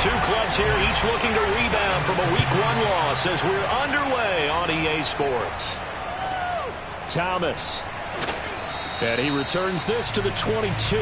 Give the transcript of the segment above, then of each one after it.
two clubs here each looking to rebound from a Week 1 loss as we're underway on EA Sports. Thomas. And he returns this to the 22.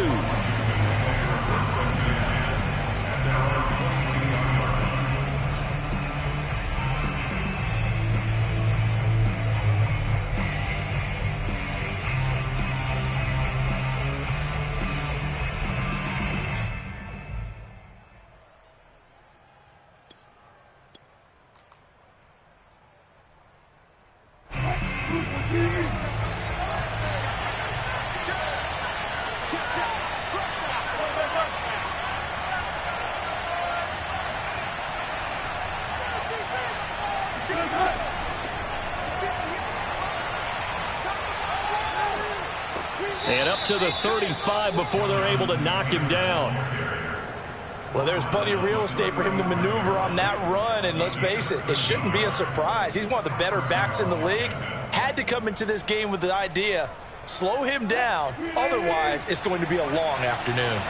And up to the 35 before they're able to knock him down. Well, there's plenty of real estate for him to maneuver on that run, and let's face it, it shouldn't be a surprise. He's one of the better backs in the league. Had to come into this game with the idea, slow him down, otherwise it's going to be a long afternoon.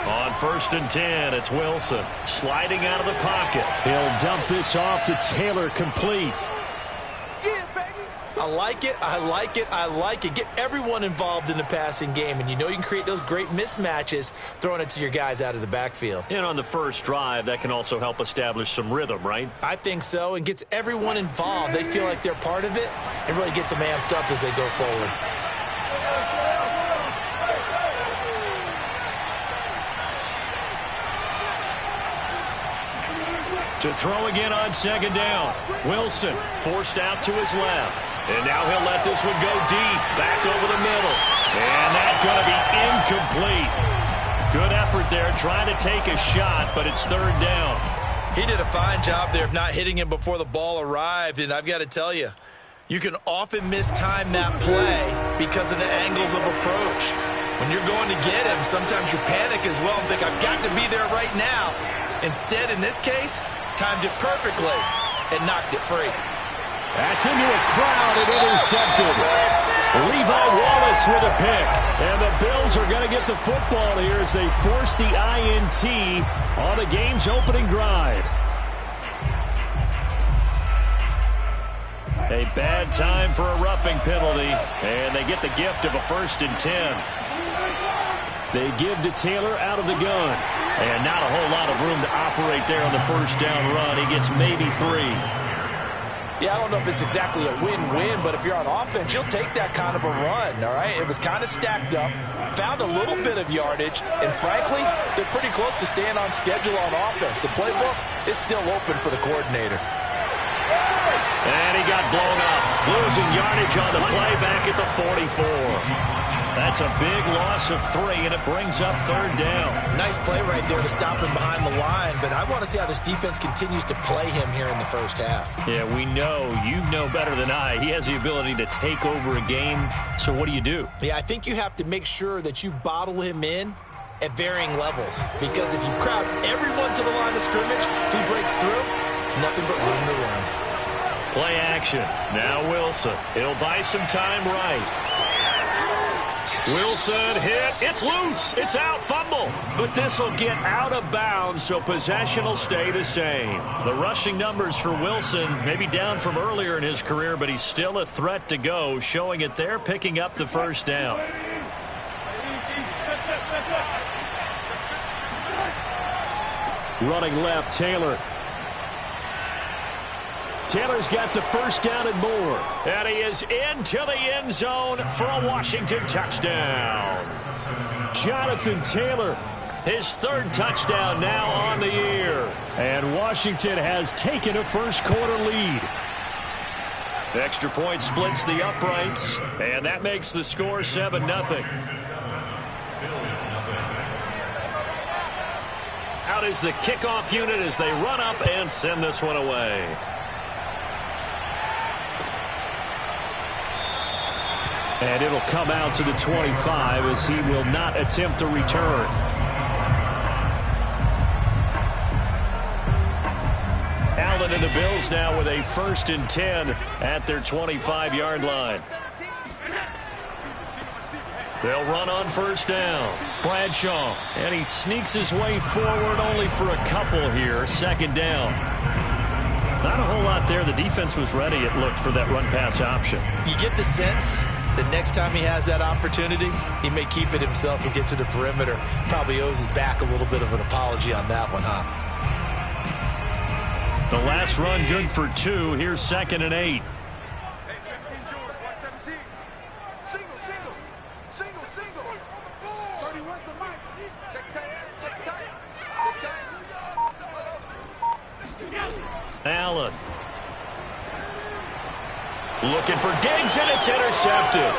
On 1st and 10, it's Wilson sliding out of the pocket. He'll dump this off to Taylor, complete. I like it, I like it, I like it. Get everyone involved in the passing game, and you know you can create those great mismatches throwing it to your guys out of the backfield. And on the first drive, that can also help establish some rhythm, right? I think so, and gets everyone involved. They feel like they're part of it, and really gets them amped up as they go forward. To throw again on 2nd down. Wilson forced out to his left. And now he'll let this one go deep. Back over the middle. And that's going to be incomplete. Good effort there trying to take a shot, but it's 3rd down. He did a fine job there of not hitting him before the ball arrived, and I've got to tell you, you can often mistime that play because of the angles of approach. When you're going to get him, sometimes you panic as well and think, I've got to be there right now. Instead, in this case, timed it perfectly and knocked it free. That's into a crowd and intercepted. Levi Wallace with a pick. And the Bills are going to get the football here as they force the INT on the game's opening drive. A bad time for a roughing penalty, and they get the gift of a 1st and 10. They give to Taylor out of the gun. And not a whole lot of room to operate there on the 1st down run. He gets maybe 3. Yeah, I don't know if it's exactly a win-win, but if you're on offense, you'll take that kind of a run, all right? It was kind of stacked up, found a little bit of yardage, and frankly, they're pretty close to staying on schedule on offense. The playbook is still open for the coordinator. And he got blown up, losing yardage on the play back at the 44. That's a big loss of 3, and it brings up 3rd down. Nice play right there to stop him behind the line, but I want to see how this defense continues to play him here in the first half. Yeah, we know. You know better than I. He has the ability to take over a game, so what do you do? Yeah, I think you have to make sure that you bottle him in at varying levels, because if you crowd everyone to the line of scrimmage, if he breaks through, it's nothing but room to run. Play action. Now Wilson. He'll buy some time right. Wilson hit. It's loose. It's out. Fumble. But this will get out of bounds, so possession will stay the same. The rushing numbers for Wilson maybe down from earlier in his career, but he's still a threat to go, showing it there, picking up the 1st down. Running left, Taylor. Taylor's got the 1st down and more. And he is into the end zone for a Washington touchdown. Jonathan Taylor, his 3rd touchdown now on the year. And Washington has taken a first-quarter lead. The extra point splits the uprights, and that makes the score 7-0. Out is the kickoff unit as they run up and send this one away. And it'll come out to the 25 as he will not attempt a return. Allen and the Bills now with a 1st and 10 at their 25-yard line. They'll run on 1st down. Bradshaw, and he sneaks his way forward only for a couple here. 2nd down. Not a whole lot there. The defense was ready, it looked, for that run-pass option. You get the sense that next time he has that opportunity, he may keep it himself and get to the perimeter. Probably owes his back a little bit of an apology on that one, huh? The last run good for 2. Here's 2nd and 8. Allen. Looking for Diggs, and it's intercepted.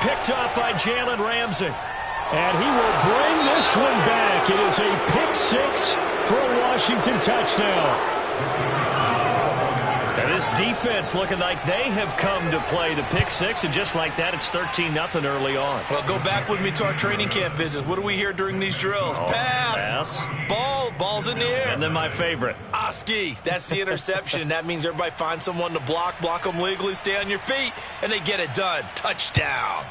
Picked up by Jalen Ramsey. And he will bring this one back. It is a pick 6 for a Washington touchdown. And this defense looking like they have come to play the pick 6, and just like that, it's 13-0 early on. Well, go back with me to our training camp visits. What do we hear during these drills? Pass. Ball's in the air. And then my favorite. Oski. That's the interception. That means everybody finds someone to block them legally, stay on your feet, and they get it done. Touchdown.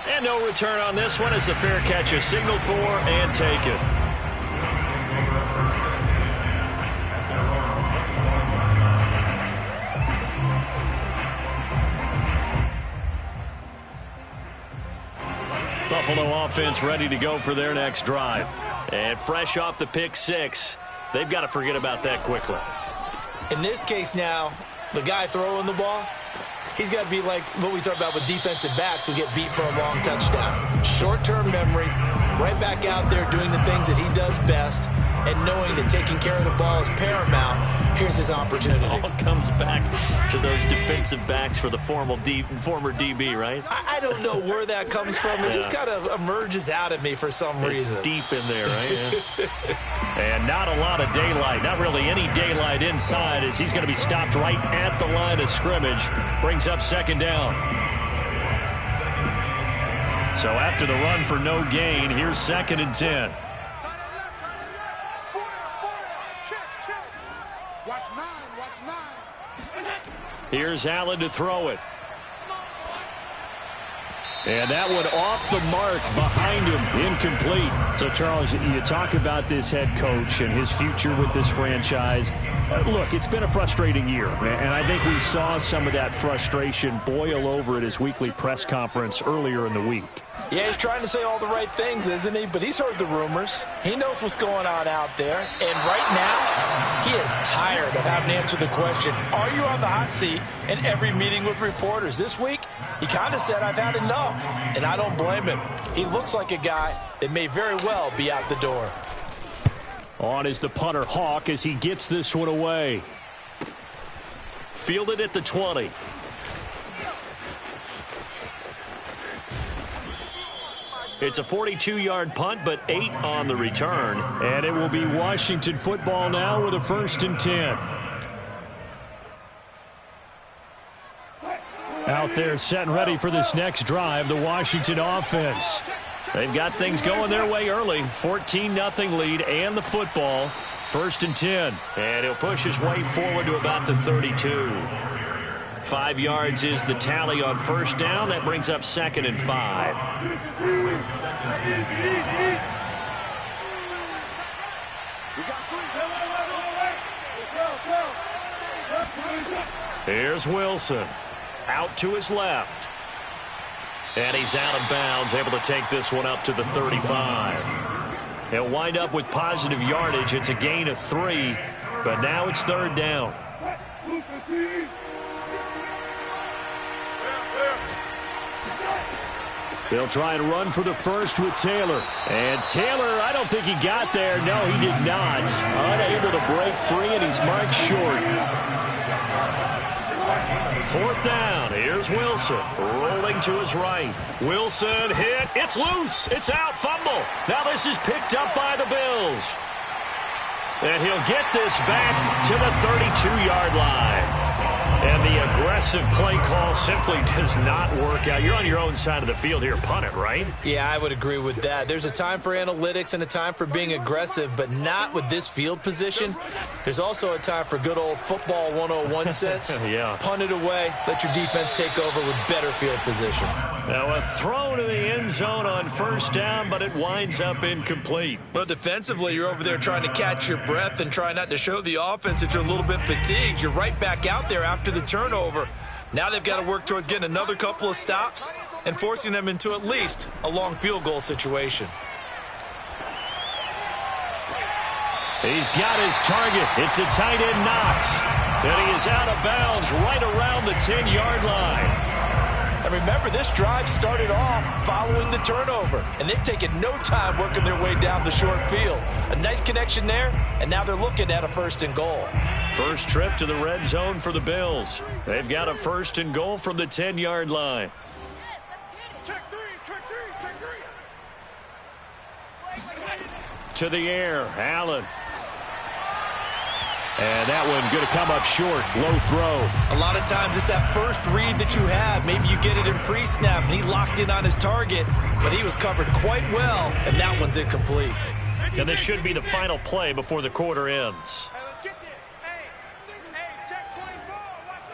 And no return on this one as the fair catch is signaled for and taken. Buffalo offense ready to go for their next drive. And fresh off the pick 6, they've got to forget about that quickly. In this case now, the guy throwing the ball, he's got to be like what we talk about with defensive backs who get beat for a long touchdown. Short-term memory, right back out there doing the things that he does best, and knowing that taking care of the ball is paramount. Here's his opportunity. It all comes back to those defensive backs for the former DB, right? I don't know where that comes from. It just kind of emerges out of me for some reason. It's deep in there, right? Yeah. And not a lot of daylight. Not really any daylight inside as he's going to be stopped right at the line of scrimmage. Brings up 2nd down. So after the run for no gain, here's 2nd and 10. Here's Allen to throw it. And that one off the mark behind him, incomplete. So, Charles, you talk about this head coach and his future with this franchise. Look, it's been a frustrating year, and I think we saw some of that frustration boil over at his weekly press conference earlier in the week. Yeah, he's trying to say all the right things, isn't he? But he's heard the rumors. He knows what's going on out there. And right now, he is tired of having to answer the question, are you on the hot seat in every meeting with reporters? This week, he kind of said, I've had enough. And I don't blame him. He looks like a guy that may very well be out the door. On is the punter, Hawk, as he gets this one away. Fielded at the 20. It's a 42-yard punt, but 8 on the return. And it will be Washington football now with a 1st and 10. Out there set and ready for this next drive, the Washington offense. They've got things going their way early. 14-0 lead and the football. 1st and 10. And he'll push his way forward to about the 32. 5 yards is the tally on 1st down. That brings up 2nd and 5. Here's Wilson. Out to his left. And he's out of bounds, able to take this one up to the 35. He'll wind up with positive yardage. It's a gain of 3, but now it's 3rd down. They'll try and run for the first with Taylor. And Taylor, I don't think he got there. No, he did not. Unable to break free, and he's marked short. 4th down. Here's Wilson. Rolling to his right. Wilson hit. It's loose. It's out. Fumble. Now this is picked up by the Bills. And he'll get this back to the 32-yard line. And the aggressive play call simply does not work out. You're on your own side of the field here. Punt it, right? Yeah, I would agree with that. There's a time for analytics and a time for being aggressive, but not with this field position. There's also a time for good old football 101 sense. Yeah. Punt it away. Let your defense take over with better field position. Now a throw to the end zone on first down, but it winds up incomplete. Well, defensively, you're over there trying to catch your breath and try not to show the offense that you're a little bit fatigued. You're right back out there after the turnover. Now they've got to work towards getting another couple of stops and forcing them into at least a long field goal situation. He's got his target. It's the tight end Knox. And he is out of bounds right around the 10-yard line. And remember, this drive started off following the turnover, and they've taken no time working their way down the short field. A nice connection there, and now they're looking at a 1st and goal. First trip to the red zone for the Bills. They've got a 1st and goal from the 10-yard line. To the air, Allen. And that one going to come up short. Low throw. A lot of times it's that first read that you have. Maybe you get it in pre-snap, and he locked in on his target, but he was covered quite well, and that one's incomplete. And this should be the final play before the quarter ends. Hey, let's get this. Hey, check 24. Watch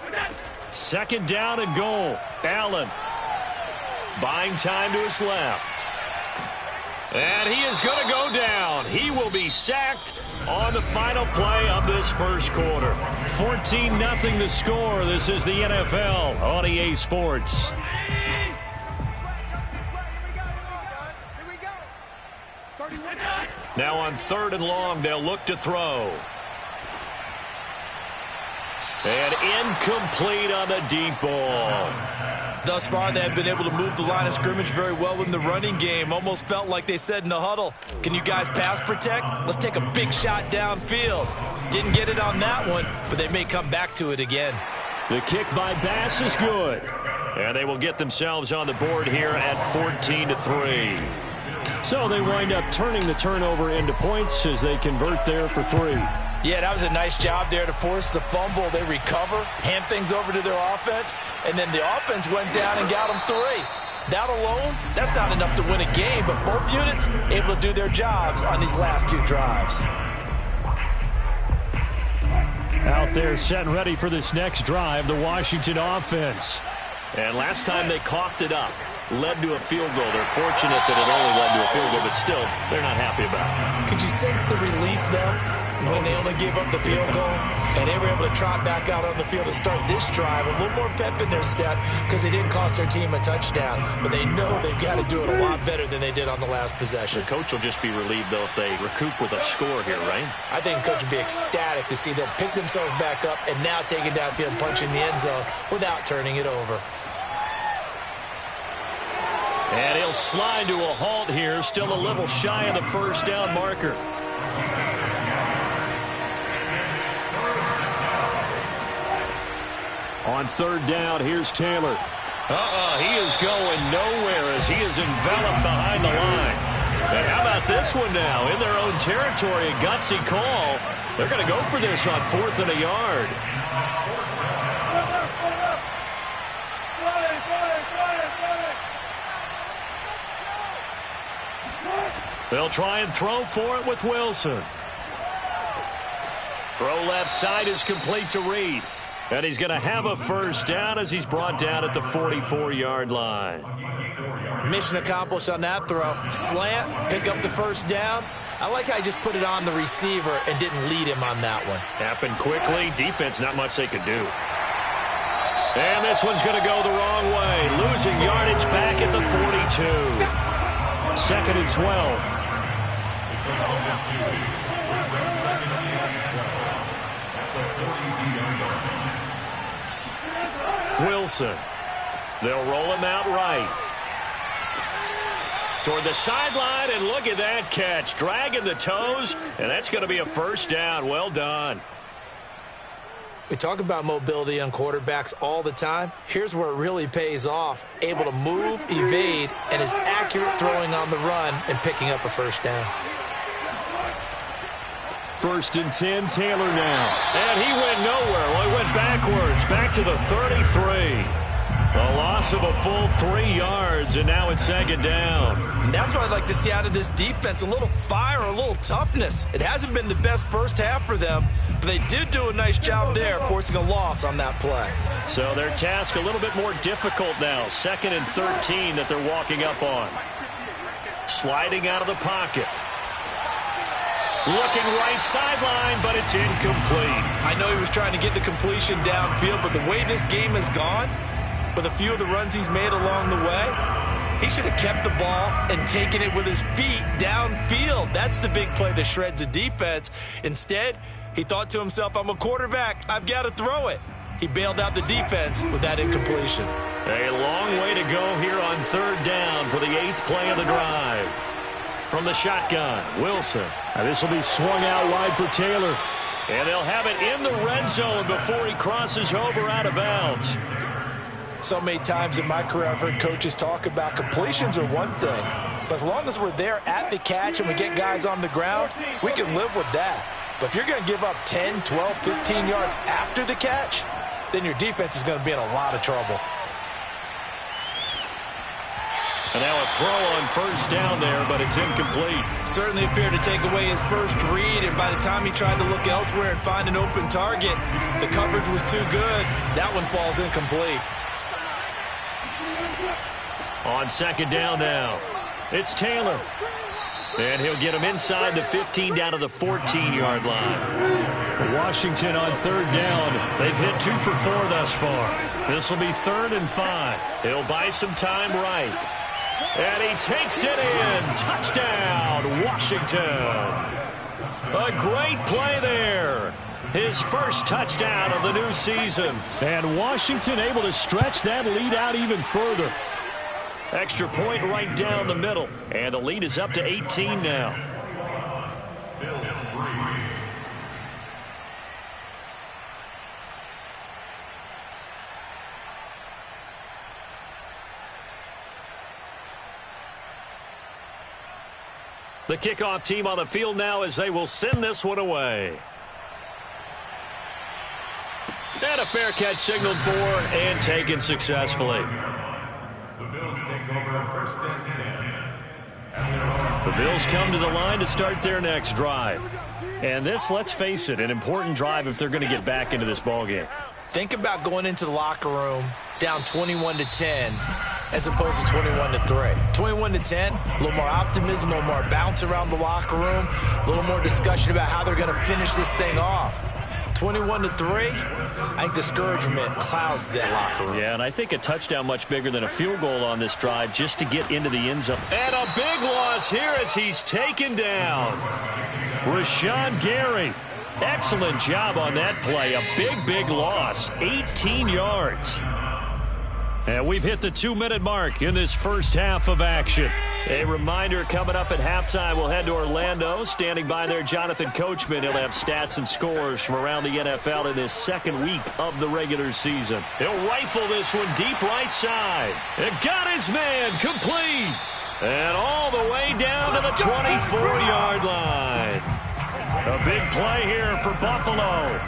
24. Second down and goal. Allen. Buying time to his left. And he is going to go down. He will be sacked on the final play of this first quarter. 14-0 the score. This is the NFL on EA Sports. Now on 3rd and long, they'll look to throw. And incomplete on the deep ball. Thus far, they have been able to move the line of scrimmage very well in the running game. Almost felt like they said in the huddle, can you guys pass protect? Let's take a big shot downfield. Didn't get it on that one, but they may come back to it again. The kick by Bass is good. And they will get themselves on the board here at 14-3. So they wind up turning the turnover into points as they convert there for 3. Yeah, that was a nice job there to force the fumble. They recover, hand things over to their offense, and then the offense went down and got them 3. That alone, that's not enough to win a game, but both units able to do their jobs on these last 2 drives. Out there set and ready for this next drive, the Washington offense. And last time they coughed it up, led to a field goal. They're fortunate that it only led to a field goal, but still, they're not happy about it. Could you sense the relief, though, when they only gave up the field goal and they were able to trot back out on the field and start this drive? A little more pep in their step because they didn't cost their team a touchdown, but they know they've got to do it a lot better than they did on the last possession. The coach will just be relieved, though, if they recoup with a score here, right? I think the coach would be ecstatic to see them pick themselves back up and now take it downfield and punch in the end zone without turning it over. And he'll slide to a halt here, still a little shy of the first down marker. On 3rd down, here's Taylor. He is going nowhere as he is enveloped behind the line. And how about this one now? In their own territory, a gutsy call. They're going to go for this on 4th and a yard. They'll try and throw for it with Wilson. Throw left side is complete to Reed. And he's going to have a first down as he's brought down at the 44-yard line. Mission accomplished on that throw. Slant, pick up the first down. I like how he just put it on the receiver and didn't lead him on that one. Happened quickly. Defense, not much they could do. And this one's going to go the wrong way. Losing yardage back at the 42. 2nd and 12. Wilson. They'll roll him out right. Toward the sideline, and look at that catch. Dragging the toes, and that's going to be a first down. Well done. We talk about mobility on quarterbacks all the time. Here's where it really pays off. Able to move, evade, and is accurate throwing on the run and picking up a first down. 1st and 10, Taylor now. And he went nowhere. Well, he went backwards, back to the 33. A loss of a full 3 yards, and now it's 2nd down. And that's what I'd like to see out of this defense, a little fire, a little toughness. It hasn't been the best first half for them, but they did do a nice job there, forcing a loss on that play. So their task a little bit more difficult now. 2nd and 13 that they're walking up on. Sliding out of the pocket. Looking right sideline, but it's incomplete. I know he was trying to get the completion downfield, but the way this game has gone, with a few of the runs he's made along the way, he should have kept the ball and taken it with his feet downfield. That's the big play that shreds a defense. Instead, he thought to himself, I'm a quarterback, I've got to throw it. He bailed out the defense with that incompletion. A long way to go here on 3rd down for the 8th play of the drive. From the shotgun, Wilson. Now this will be swung out wide for Taylor. And they'll have it in the red zone before he crosses over out of bounds. So many times in my career I've heard coaches talk about completions are one thing, but as long as we're there at the catch and we get guys on the ground, we can live with that. But if you're going to give up 10, 12, 15 yards after the catch, then your defense is going to be in a lot of trouble. And now a throw on 1st down there, but it's incomplete. Certainly appeared to take away his first read, and by the time he tried to look elsewhere and find an open target, the coverage was too good. That one falls incomplete. On 2nd down now, it's Taylor. And he'll get him inside the 15 down to the 14-yard line. Washington on 3rd down. They've hit 2 for 4 thus far. This will be 3rd and 5. He'll buy some time right. And he takes it in. Touchdown, Washington. A great play there. His first touchdown of the new season. And Washington able to stretch that lead out even further. Extra point right down the middle. And the lead is up to 18 now. The kickoff team on the field now as they will send this one away. And a fair catch signaled for and taken successfully. The Bills take over 1st and 10. The Bills come to the line to start their next drive. And this, let's face it, an important drive if they're going to get back into this ballgame. Think about going into the locker room down 21-10 as opposed to 21-3. 21-10, a little more optimism, a little more bounce around the locker room, a little more discussion about how they're going to finish this thing off. 21-3, I think discouragement clouds that locker room. Yeah, and I think a touchdown much bigger than a field goal on this drive just to get into the end zone. And a big loss here as he's taken down. Rashawn Gary. Excellent job on that play. A big loss. 18 yards. And we've hit the 2-minute mark in this first half of action. A reminder coming up at halftime, we'll head to Orlando. Standing by there, Jonathan Coachman. He'll have stats and scores from around the NFL in this 2nd week of the regular season. He'll rifle this one deep right side. And got his man complete. And all the way down to the 24-yard line. A big play here for Buffalo.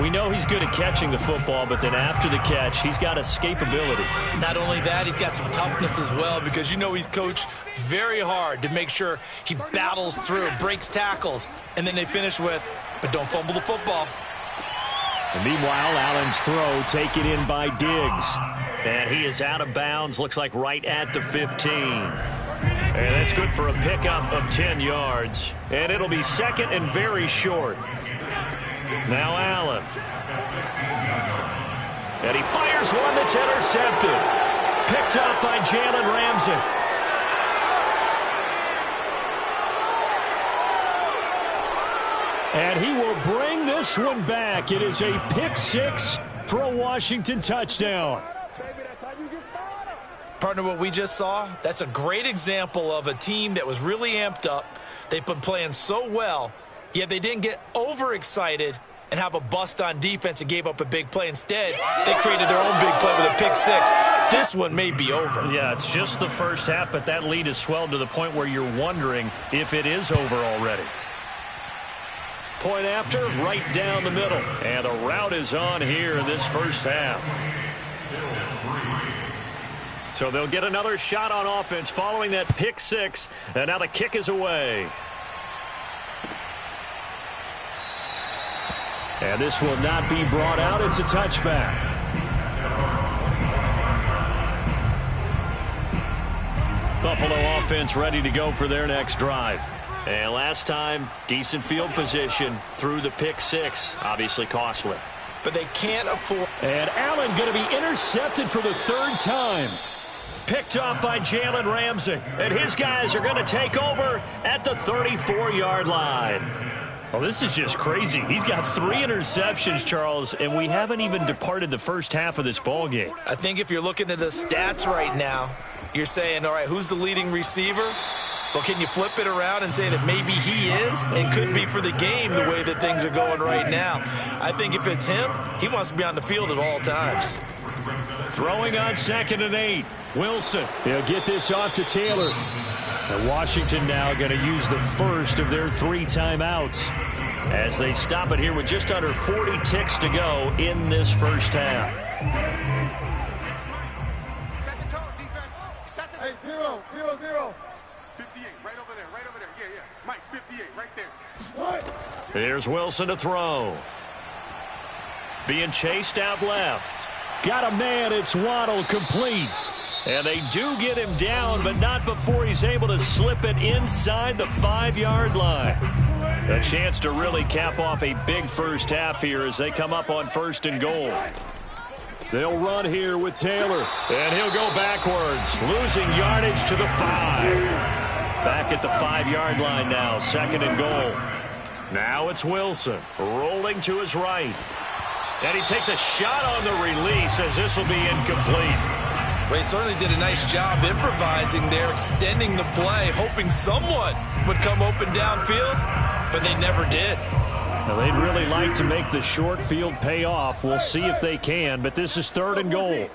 We know he's good at catching the football, but then after the catch, he's got escapability. Not only that, he's got some toughness as well, because you know he's coached very hard to make sure he battles through, breaks tackles, and then they finish with, but don't fumble the football. And meanwhile, Allen's throw taken in by Diggs. And he is out of bounds, looks like right at the 15. And that's good for a pickup of 10 yards. And it'll be 2nd and very short. Now Allen. And he fires one that's intercepted. Picked up by Jalen Ramsey. And he will bring this one back. It is a pick 6 for a Washington touchdown. Partner, what we just saw, that's a great example of a team that was really amped up. They've been playing so well, yet they didn't get overexcited and have a bust on defense and gave up a big play. Instead, they created their own big play with a pick 6. This one may be over. Yeah, it's just the first half, but that lead has swelled to the point where you're wondering if it is over already. point after, right down the middle. And the route is on here in this first half. So they'll get another shot on offense following that pick six. And now the kick is away. And this will not be brought out. It's a touchback. Buffalo offense ready to go for their next drive. And last time, decent field position through the pick six. Obviously costly. But they can't afford. And Allen going to be intercepted for the third time. Picked up by Jalen Ramsey. And his guys are going to take over at the 34-yard line. Well, this is just crazy. He's got 3 interceptions, Charles, and we haven't even departed the first half of this ball game. I think if you're looking at the stats right now, you're saying, all right, who's the leading receiver? Well, can you flip it around and say that maybe he is and could be for the game the way that things are going right now? I think if it's him, he wants to be on the field at all times. Throwing on 2nd and 8. Wilson. They'll get this off to Taylor. And Washington now going to use the first of their 3 timeouts as they stop it here with just under 40 ticks to go in this first half. Set the tone, defense. Set the tone. Hey, 0-0-0. 58, right over there. Yeah. Mike, 58, right there. Here's Wilson to throw. Being chased out left. Got a man. It's Waddle, complete. And they do get him down, but not before he's able to slip it inside the 5-yard line. A chance to really cap off a big first half here as they come up on 1st and goal. They'll run here with Taylor. And he'll go backwards, losing yardage to the 5. Back at the 5-yard line now, 2nd and goal. Now it's Wilson, rolling to his right. And he takes a shot on the release as this will be incomplete. Well, he certainly did a nice job improvising there, extending the play, hoping someone would come open downfield, but they never did. Now, they'd really like to make the short field pay off. We'll see if they can, but this is 3rd and goal.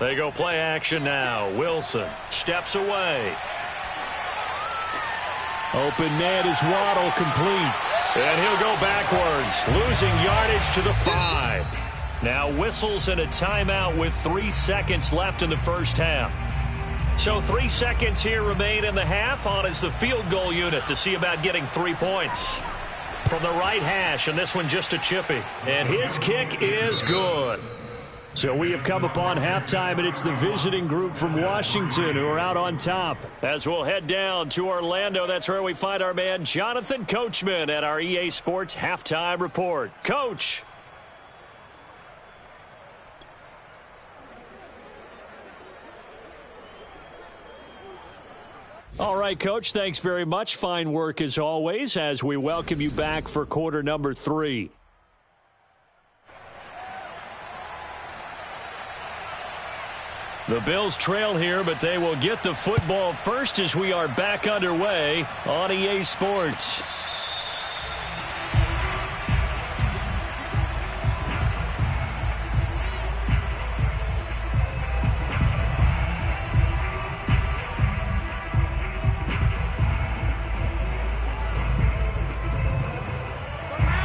They go play action now. Wilson steps away. Open man is Waddle, complete. And he'll go backwards, losing yardage to the 5. Now whistles and a timeout with 3 seconds left in the first half. So 3 seconds here remain in the half. On is the field goal unit to see about getting 3 points. From the right hash, and this one just a chippy. And his kick is good. So we have come upon halftime, and it's the visiting group from Washington who are out on top. As we'll head down to Orlando, that's where we find our man Jonathan Coachman at our EA Sports Halftime Report. Coach. All right, Coach, thanks very much. Fine work as always as we welcome you back for quarter number 3. The Bills trail here, but they will get the football first as we are back underway on EA Sports.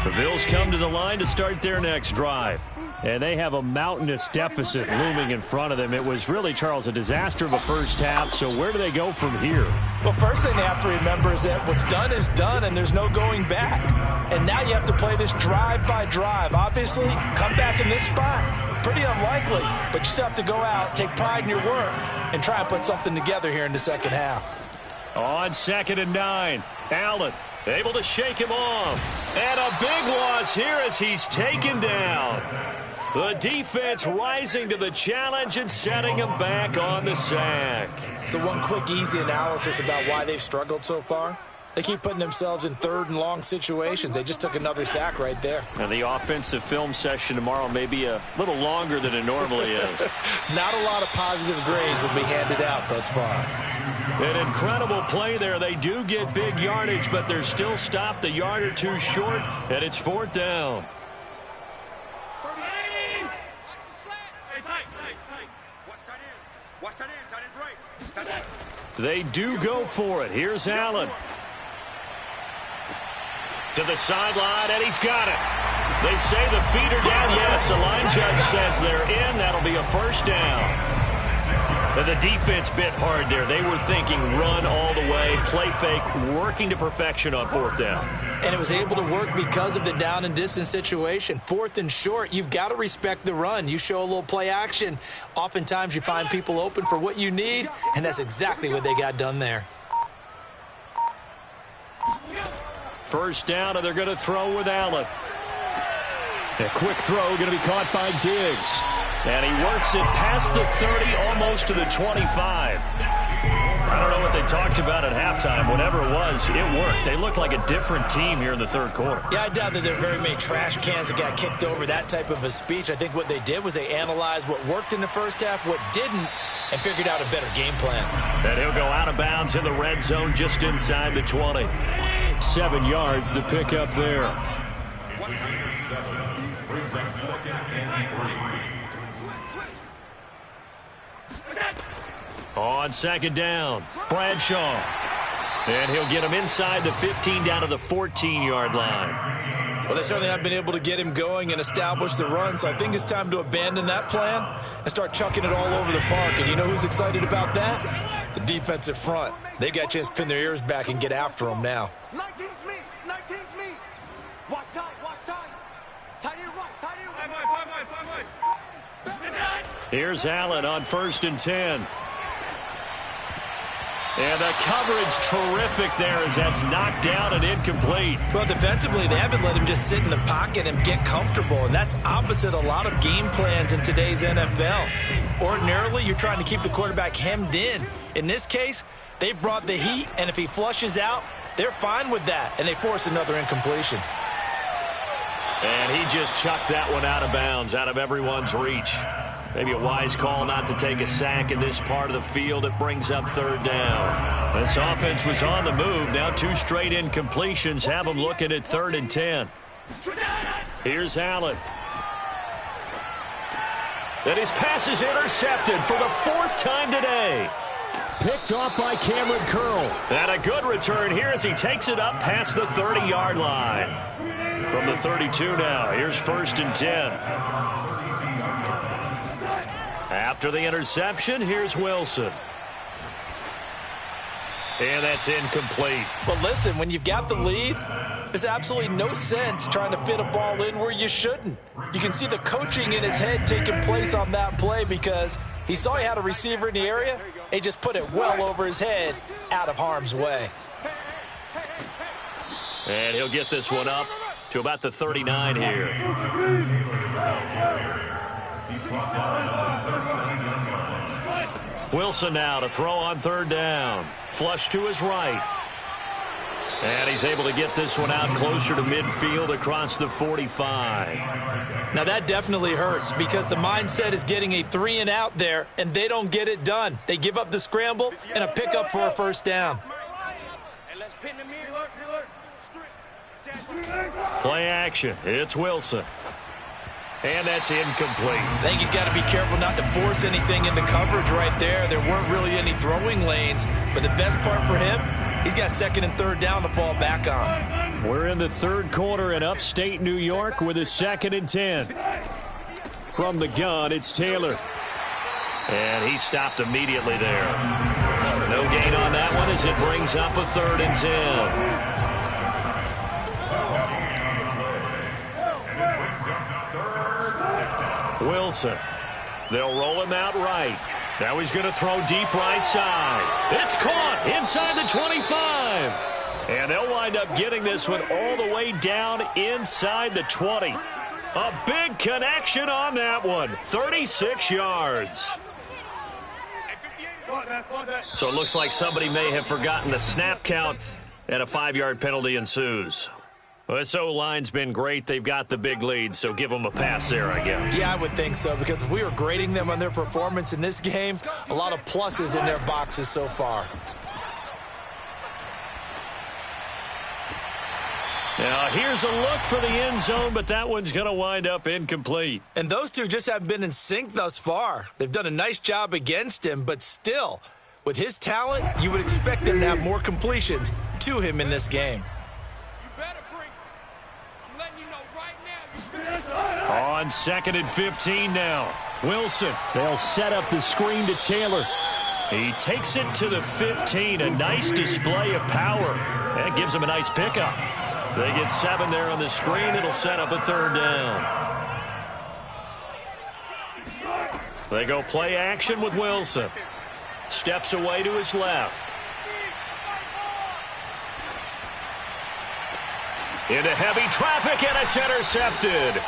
The Bills come to the line to start their next drive. And they have a mountainous deficit looming in front of them. It was really, Charles, a disaster of a first half. So where do they go from here? Well, first thing they have to remember is that what's done is done, and there's no going back. And now you have to play this drive by drive. Obviously, come back in this spot, pretty unlikely. But you still have to go out, take pride in your work, and try and put something together here in the second half. On 2nd and 9, Allen able to shake him off. And a big loss here as he's taken down. The defense rising to the challenge and setting him back on the sack. So one quick, easy analysis about why they've struggled so far. They keep putting themselves in 3rd and long situations. They just took another sack right there. And the offensive film session tomorrow may be a little longer than it normally is. Not a lot of positive grades will be handed out thus far. An incredible play there. They do get big yardage, but they're still stopped a yard or 2 short, and it's 4th down. They do go for it. Here's Allen. To the sideline, and he's got it. They say the feet are down. Yes, the line judge says they're in. That'll be a first down. And the defense bit hard there. They were thinking run all the way, play fake, working to perfection on fourth down. And it was able to work because of the down and distance situation. Fourth and short, you've got to respect the run. You show a little play action. Oftentimes you find people open for what you need, and that's exactly what they got done there. First down, and they're going to throw with Allen. A quick throw going to be caught by Diggs. And he works it past the 30, almost to the 25. I don't know what they talked about at halftime. Whatever it was, it worked. They look like a different team here in the third quarter. Yeah, I doubt that there are very many trash cans that got kicked over, that type of a speech. I think what they did was they analyzed what worked in the first half, what didn't, and figured out a better game plan. And he'll go out of bounds in the red zone just inside the 20. 7 yards, the pickup there. Brings up second and 3. On second down, Bradshaw. And he'll get him inside the 15 down to the 14-yard line. Well, they certainly have been able to get him going and establish the run, so I think it's time to abandon that plan and start chucking it all over the park. And you know who's excited about that? The defensive front. They got a chance to pin their ears back and get after him now. 19's me. 19's me. Watch time. Watch time. Tight end right. Tight end right. 5. Here's Allen on 1st and 10. And the coverage terrific there as that's knocked down and incomplete. Well, defensively, they haven't let him just sit in the pocket and get comfortable, and that's opposite a lot of game plans in today's NFL. Ordinarily, you're trying to keep the quarterback hemmed in. In this case, they brought the heat, and if he flushes out, they're fine with that, and they force another incompletion. And he just chucked that one out of bounds, out of everyone's reach. Maybe a wise call not to take a sack in this part of the field. It brings up third down. This offense was on the move. Now 2 straight incompletions have them looking at 3rd and 10. Here's Allen. And his pass is intercepted for the 4th time today. Picked off by Cameron Curl. And a good return here as he takes it up past the 30-yard line. From the 32 now, here's 1st and 10. After the interception, here's Wilson. And that's incomplete. But listen, when you've got the lead, there's absolutely no sense trying to fit a ball in where you shouldn't. You can see the coaching in his head taking place on that play because he saw he had a receiver in the area. He just put it well over his head, out of harm's way. And he'll get this one up to about the 39 here. Wilson now to throw on 3rd down. Flush to his right. And he's able to get this one out closer to midfield across the 45. Now that definitely hurts because the mindset is getting a 3-and-out there, and they don't get it done. They give up the scramble and a pickup for a first down. Play action. It's Wilson. And that's incomplete. I think he's got to be careful not to force anything into coverage right there. There weren't really any throwing lanes, but the best part for him, he's got 2nd and 3rd down to fall back on. We're in the 3rd quarter in upstate New York with a 2nd and 10. From the gun, it's Taylor. And he stopped immediately there. No gain on that one as it brings up a 3rd and 10. Wilson. They'll roll him out right. Now he's going to throw deep right side. It's caught inside the 25. And they'll wind up getting this one all the way down inside the 20. A big connection on that one. 36 yards. So it looks like somebody may have forgotten the snap count, and a 5-yard penalty ensues. Well, this O-line's been great. They've got the big lead, so give them a pass there, I guess. Yeah, I would think so, because if we were grading them on their performance in this game, a lot of pluses in their boxes so far. Now, here's a look for the end zone, but that one's going to wind up incomplete. And those two just haven't been in sync thus far. They've done a nice job against him, but still, with his talent, you would expect them to have more completions to him in this game. On 2nd and 15 now. Wilson. They'll set up the screen to Taylor. He takes it to the 15. A nice display of power. That gives him a nice pickup. They get 7 there on the screen. It'll set up a 3rd down. They go play action with Wilson. Steps away to his left. Into heavy traffic, and it's intercepted.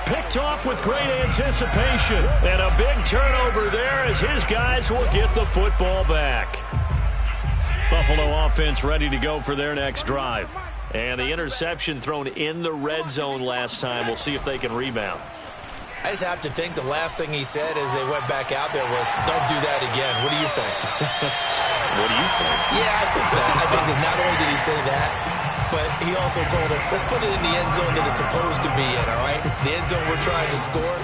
Picked off with great anticipation. And a big turnover there as his guys will get the football back. Buffalo offense ready to go for their next drive. And the interception thrown in the red zone last time. We'll see if they can rebound. I just have to think the last thing he said as they went back out there was, don't do that again. What do you think? What do you think? Yeah, I think that not only did he say that, but he also told him, let's put it in the end zone that it's supposed to be in, all right? The end zone we're trying to score.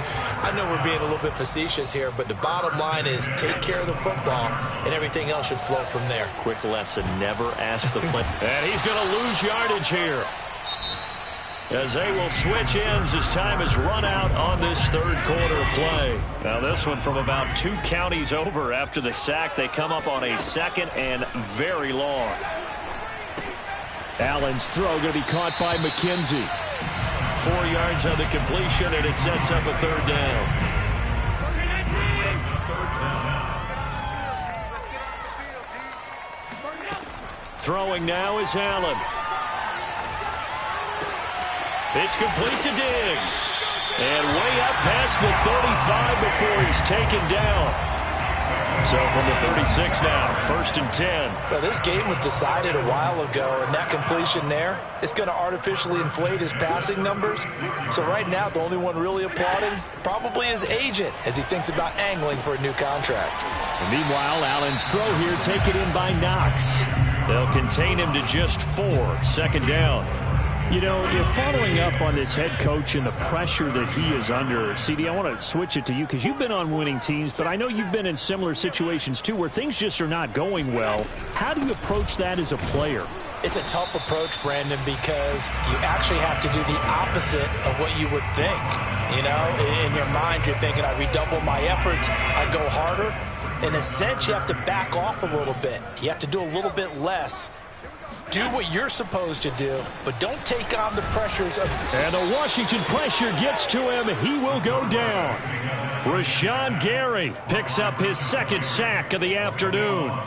I know we're being a little bit facetious here, but the bottom line is take care of the football, and everything else should flow from there. Quick lesson, never ask the play. And he's going to lose yardage here, as they will switch ends as time is run out on this 3rd quarter of play. Now this one from about 2 counties over after the sack. They come up on a 2nd and very long. Allen's throw going to be caught by McKenzie. 4 yards on the completion, and it sets up a 3rd down. Throwing now is Allen. It's complete to Diggs. And way up past the 35 before he's taken down. So from the 36 now, 1st and 10. Well, this game was decided a while ago, and that completion there is going to artificially inflate his passing numbers. So right now, the only one really applauding probably his agent as he thinks about angling for a new contract. And meanwhile, Allen's throw here taken in by Knox. They'll contain him to just 4, 2nd down. You know, you're following up on this head coach and the pressure that he is under. CD, I want to switch it to you because you've been on winning teams, but I know you've been in similar situations too where things just are not going well. How do you approach that as a player? It's a tough approach, Brandon, because you actually have to do the opposite of what you would think. You know, in your mind, you're thinking, I redouble my efforts, I go harder. In a sense, you have to back off a little bit. You have to do a little bit less. Do what you're supposed to do, but don't take on the pressures of... And the Washington pressure gets to him. He will go down. Rashawn Gary picks up his 2nd sack of the afternoon.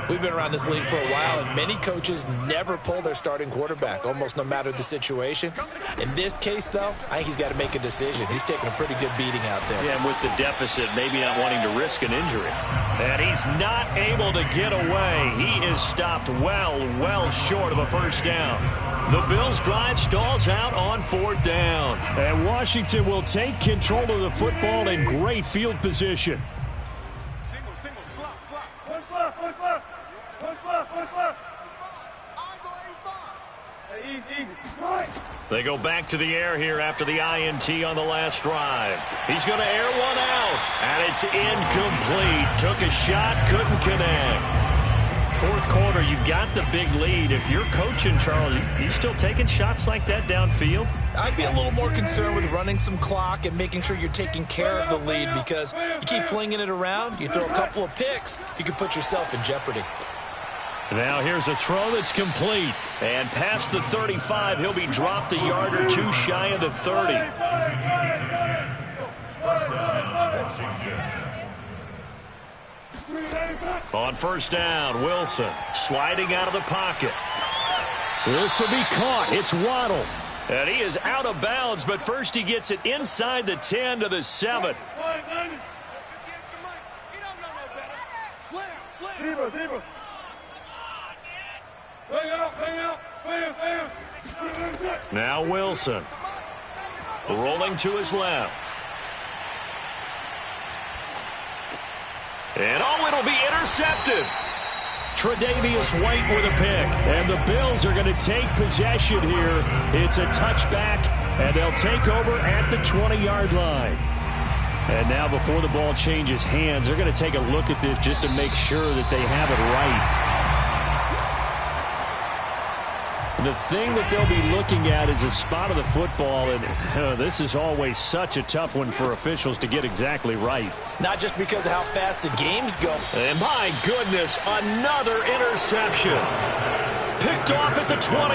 We've been around this league for a while, and many coaches never pull their starting quarterback, almost no matter the situation. In this case, though, I think he's got to make a decision. He's taking a pretty good beating out there. Yeah, and with the deficit, maybe not wanting to risk an injury. And he's not able to get away. He is stopped well short of a 1st down. The Bills' drive stalls out on 4th down. And Washington will take control of the football in great field position. Single, slot. One slot. They go back to the air here after the INT on the last drive. He's going to air one out, and it's incomplete. Took a shot, couldn't connect. 4th quarter, you've got the big lead. If you're coaching, Charles, you still taking shots like that downfield? I'd be a little more concerned with running some clock and making sure you're taking care of the lead, because you keep flinging it around, you throw a couple of picks, you can put yourself in jeopardy. Now here's a throw that's complete. And past the 35, he'll be dropped a yard or 2 shy of the 30. On 1st down, Wilson sliding out of the pocket. This will be caught. It's Waddle. And he is out of bounds, but first he gets it inside the 10 to the 7. Deeper. Now Wilson rolling to his left. And it'll be intercepted. Tre'Davious White with a pick. And the Bills are going to take possession here. It's a touchback, and they'll take over at the 20-yard line. And now before the ball changes hands, they're going to take a look at this just to make sure that they have it right. the thing that they'll be looking at is a spot of the football, and this is always such a tough one for officials to get exactly right. Not just because of how fast the games go. And my goodness, another interception. Picked off at the 21.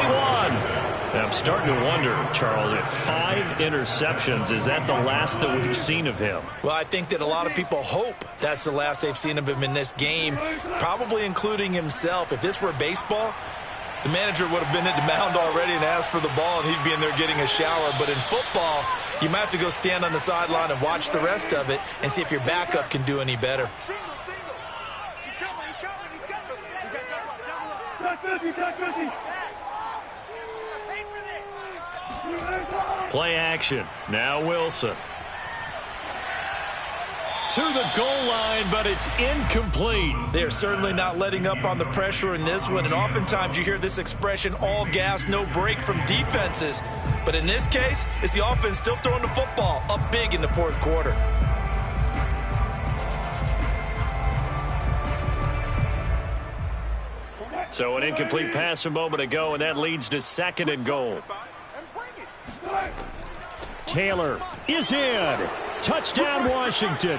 I'm starting to wonder, Charles, if 5 interceptions, is that the last that we've seen of him? Well, I think that a lot of people hope that's the last they've seen of him in this game, probably including himself. If this were baseball, the manager would have been at the mound already and asked for the ball, and he'd be in there getting a shower. But in football, you might have to go stand on the sideline and watch the rest of it and see if your backup can do any better. Play action. Now Wilson. To the goal line, but it's incomplete. They're certainly not letting up on the pressure in this one, and oftentimes you hear this expression, all gas, no break from defenses. But in this case, it's the offense still throwing the football up big in the fourth quarter. So an incomplete pass a moment ago, and that leads to 2nd and goal. Taylor is in. Touchdown, Washington.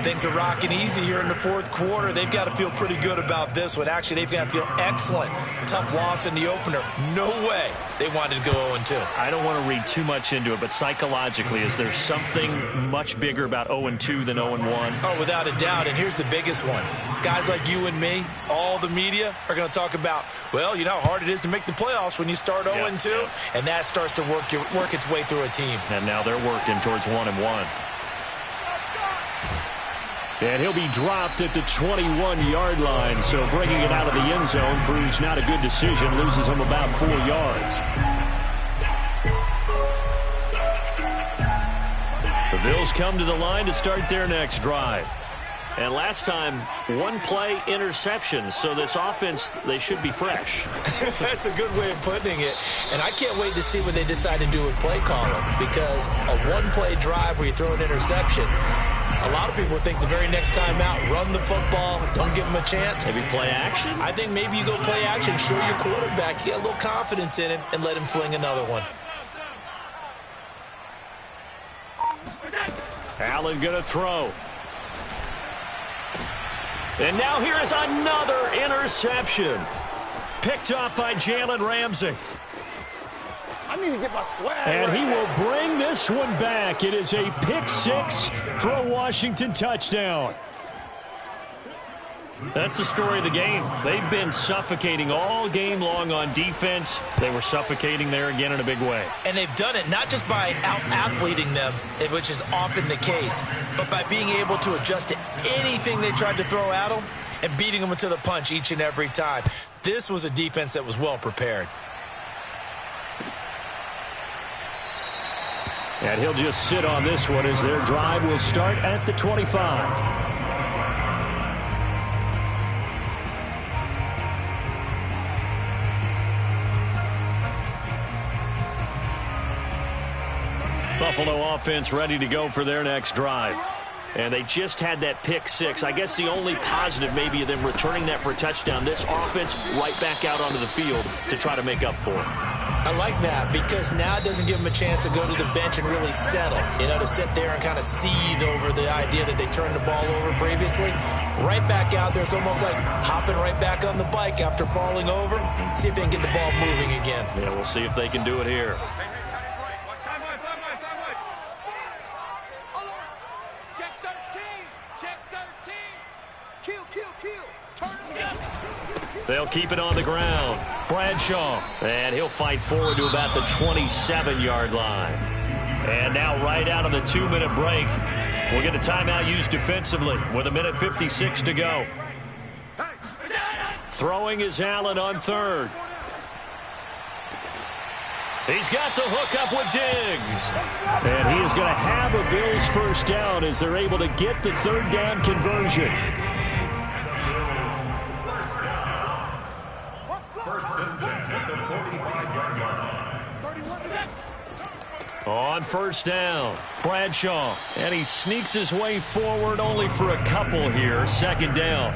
Things are rocking easy here in the fourth quarter. They've got to feel pretty good about this one. Actually, they've got to feel excellent. Tough loss in the opener. No way they wanted to go 0-2. I don't want to read too much into it, but psychologically, is there something much bigger about 0-2 than 0-1? Oh, without a doubt, and here's the biggest one. Guys like you and me, all the media, are going to talk about, well, you know how hard it is to make the playoffs when you start 0-2, and that starts to work its way through a team. And now they're working towards 1-1. And he'll be dropped at the 21-yard line, so bringing it out of the end zone proves not a good decision, loses him about 4 yards. The Bills come to the line to start their next drive. And last time, 1-play interception, so this offense, they should be fresh. That's a good way of putting it. And I can't wait to see what they decide to do with play calling, because a 1-play drive where you throw an interception, a lot of people think the very next time out, run the football, don't give them a chance. Maybe play action? I think maybe you go play action, show your quarterback, you get a little confidence in him, and let him fling another one. Allen going to throw. And now here is another interception. Picked off by Jalen Ramsey. I need to get my swag. And he will bring this one back. It is a pick 6 for a Washington touchdown. That's the story of the game. They've been suffocating all game long on defense. They were suffocating there again in a big way. And they've done it not just by out-athleting them, which is often the case, but by being able to adjust to anything they tried to throw at them and beating them to the punch each and every time. This was a defense that was well prepared. And he'll just sit on this one as their drive will start at the 25. Buffalo offense ready to go for their next drive. And they just had that pick 6. I guess the only positive maybe of them returning that for a touchdown. This offense right back out onto the field to try to make up for it. I like that because now it doesn't give them a chance to go to the bench and really settle. You know, to sit there and kind of seethe over the idea that they turned the ball over previously. Right back out there. It's almost like hopping right back on the bike after falling over. See if they can get the ball moving again. Yeah, we'll see if they can do it here. They'll keep it on the ground. Bradshaw. And he'll fight forward to about the 27-yard line. And now right out of the 2-minute break, we'll get a timeout used defensively with 1:56 to go. Throwing is Allen on 3rd. He's got the hook up with Diggs. And he is going to have a Bills first down as they're able to get the 3rd down conversion. On 1st down, Bradshaw. And he sneaks his way forward only for a couple here. 2nd down.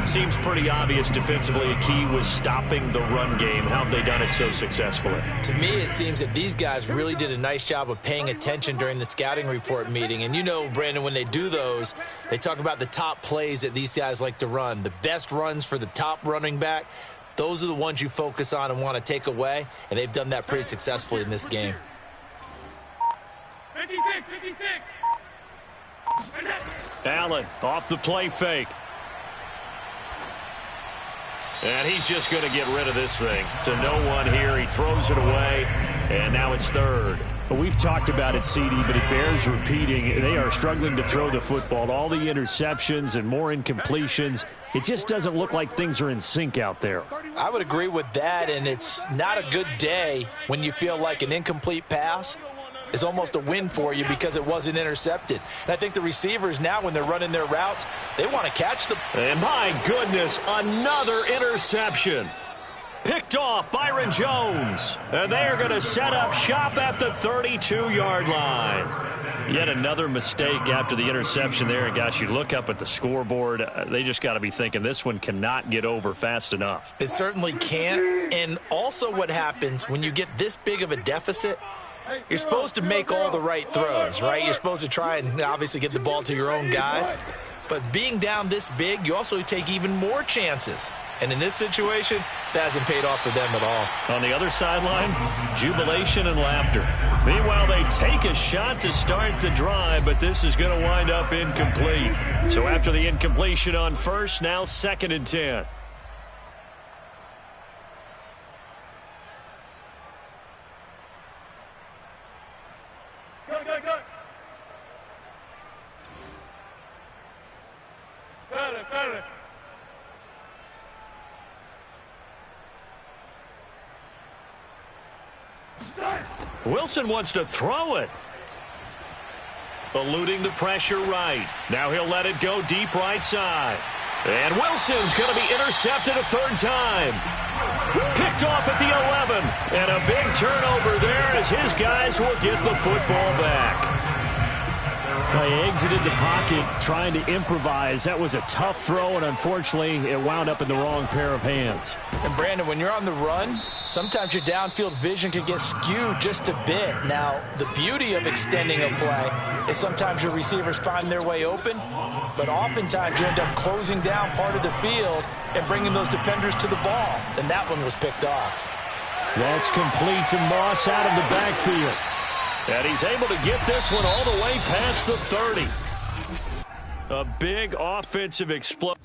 Seems pretty obvious defensively a key was stopping the run game. How have they done it so successfully? To me, it seems that these guys really did a nice job of paying attention during the scouting report meeting. And you know, Brandon, when they do those, they talk about the top plays that these guys like to run. The best runs for the top running back, those are the ones you focus on and want to take away. And they've done that pretty successfully in this game. 56, 56. Allen off the play fake. And he's just going to get rid of this thing to no one here. He throws it away, and now it's third. We've talked about it, CD, but it bears repeating. They are struggling to throw the football. All the interceptions and more incompletions. It just doesn't look like things are in sync out there. I would agree with that, and it's not a good day when you feel like an incomplete pass is almost a win for you because it wasn't intercepted. And I think the receivers now, when they're running their routes, they want to catch the... And my goodness, another interception. Picked off Byron Jones. And they are going to set up shop at the 32-yard line. Yet another mistake after the interception there. And, gosh, you look up at the scoreboard, they just got to be thinking this one cannot get over fast enough. It certainly can't. And also what happens when you get this big of a deficit, you're supposed to make all the right throws, right? You're supposed to try and obviously get the ball to your own guys. But being down this big, you also take even more chances. And in this situation, that hasn't paid off for them at all. On the other sideline, jubilation and laughter. Meanwhile, they take a shot to start the drive, but this is going to wind up incomplete. So after the incompletion on first, now 2nd and 10. Wilson wants to throw it. Eluding the pressure right. Now he'll let it go deep right side. And Wilson's going to be intercepted a third time. Picked off at the 11. And a big turnover there as his guys will get the football back. Well, he exited the pocket trying to improvise. That was a tough throw, and unfortunately, it wound up in the wrong pair of hands. And, Brandon, when you're on the run, sometimes your downfield vision can get skewed just a bit. Now, the beauty of extending a play is sometimes your receivers find their way open, but oftentimes you end up closing down part of the field and bringing those defenders to the ball. And that one was picked off. That's complete to Moss out of the backfield. And he's able to get this one all the way past the 30. A big offensive explosion.